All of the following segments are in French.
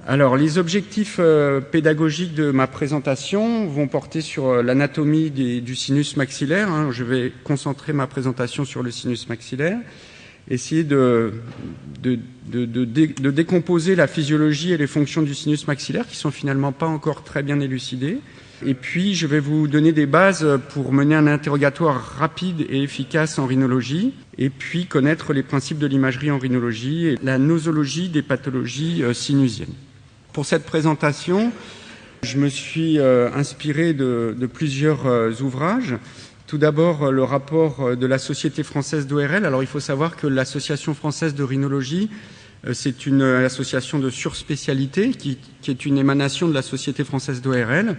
Alors, les objectifs pédagogiques de ma présentation vont porter sur l'anatomie du sinus maxillaire. Je vais concentrer ma présentation sur le sinus maxillaire, essayer de décomposer la physiologie et les fonctions du sinus maxillaire qui sont finalement pas encore très bien élucidées. Et puis, je vais vous donner des bases pour mener un interrogatoire rapide et efficace en rhinologie, et puis connaître les principes de l'imagerie en rhinologie et la nosologie des pathologies sinusiennes. Pour cette présentation, je me suis inspiré de plusieurs ouvrages. Tout d'abord, le rapport de la Société française d'ORL. Alors, il faut savoir que l'Association française de rhinologie, c'est une association de surspécialité qui est une émanation de la Société française d'ORL.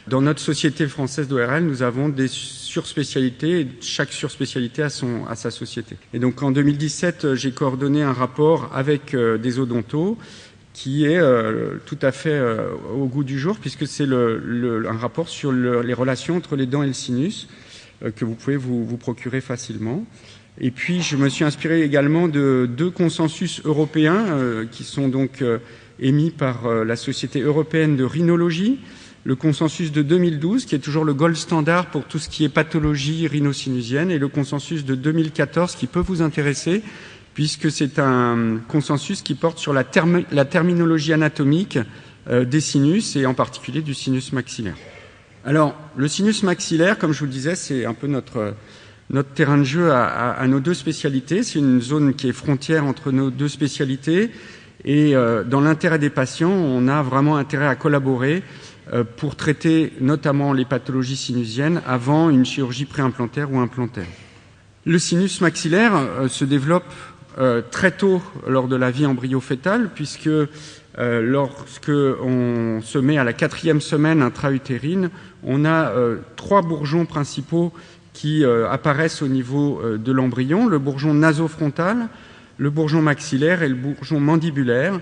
Dans notre Société française d'ORL, nous avons des surspécialités, et chaque surspécialité a sa société. Et donc, en 2017, j'ai coordonné un rapport avec des odontos qui est tout à fait au goût du jour, puisque c'est un rapport sur les relations entre les dents et le sinus, que vous pouvez vous procurer facilement. Et puis, je me suis inspiré également de 2 consensus européens qui sont donc émis par la Société européenne de rhinologie. Le consensus de 2012, qui est toujours le gold standard pour tout ce qui est pathologie rhinosinusienne, et le consensus de 2014, qui peut vous intéresser, puisque c'est un consensus qui porte sur la terminologie anatomique des sinus, et en particulier du sinus maxillaire. Alors, le sinus maxillaire, comme je vous le disais, c'est un peu notre terrain de jeu à nos 2 spécialités. C'est une zone qui est frontière entre nos 2 spécialités. Et dans l'intérêt des patients, on a vraiment intérêt à collaborer pour traiter notamment les pathologies sinusiennes avant une chirurgie préimplantaire ou implantaire. Le sinus maxillaire se développe très tôt lors de la vie embryo-fœtale, puisque lorsque on se met à la 4e semaine intra-utérine, on a 3 bourgeons principaux qui apparaissent au niveau de l'embryon, le bourgeon nasofrontal, le bourgeon maxillaire et le bourgeon mandibulaire.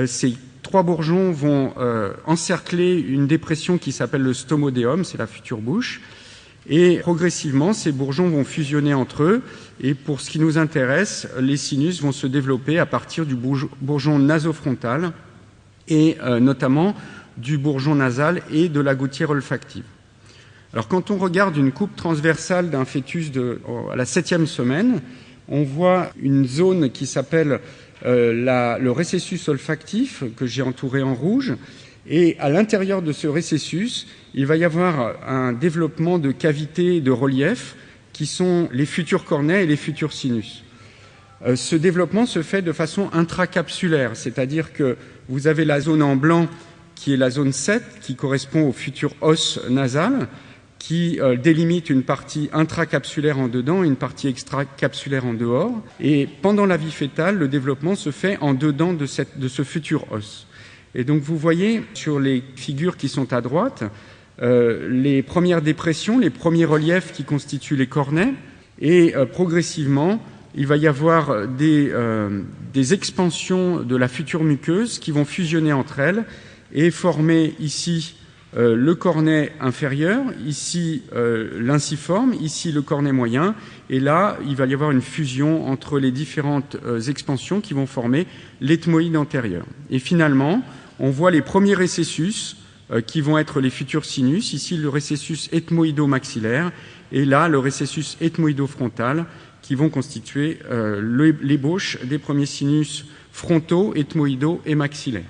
Ces 3 bourgeons vont encercler une dépression qui s'appelle le stomodéum, c'est la future bouche, et progressivement, ces bourgeons vont fusionner entre eux, et pour ce qui nous intéresse, les sinus vont se développer à partir du bourgeon nasofrontal, et notamment du bourgeon nasal et de la gouttière olfactive. Alors, quand on regarde une coupe transversale d'un fœtus à la 7e semaine, on voit une zone qui s'appelle le récessus olfactif, que j'ai entouré en rouge, et à l'intérieur de ce récessus, il va y avoir un développement de cavités de relief qui sont les futurs cornets et les futurs sinus. Ce développement se fait de façon intracapsulaire, c'est-à-dire que vous avez la zone en blanc qui est la zone 7, qui correspond au futur os nasal, qui délimite une partie intracapsulaire en dedans et une partie extracapsulaire en dehors. Et pendant la vie fœtale, le développement se fait en dedans de ce futur os. Et donc vous voyez sur les figures qui sont à droite, les premières dépressions, les premiers reliefs qui constituent les cornets, et progressivement, il va y avoir des expansions de la future muqueuse qui vont fusionner entre elles et former ici le cornet inférieur, ici l'inciforme, ici le cornet moyen, et là, il va y avoir une fusion entre les différentes expansions qui vont former l'ethmoïde antérieur. Et finalement, on voit les premiers récessus qui vont être les futurs sinus, ici le récessus ethmoïdo-maxillaire, et là, le récessus ethmoïdo-frontal, qui vont constituer l'ébauche des premiers sinus frontaux, ethmoïdaux et maxillaires.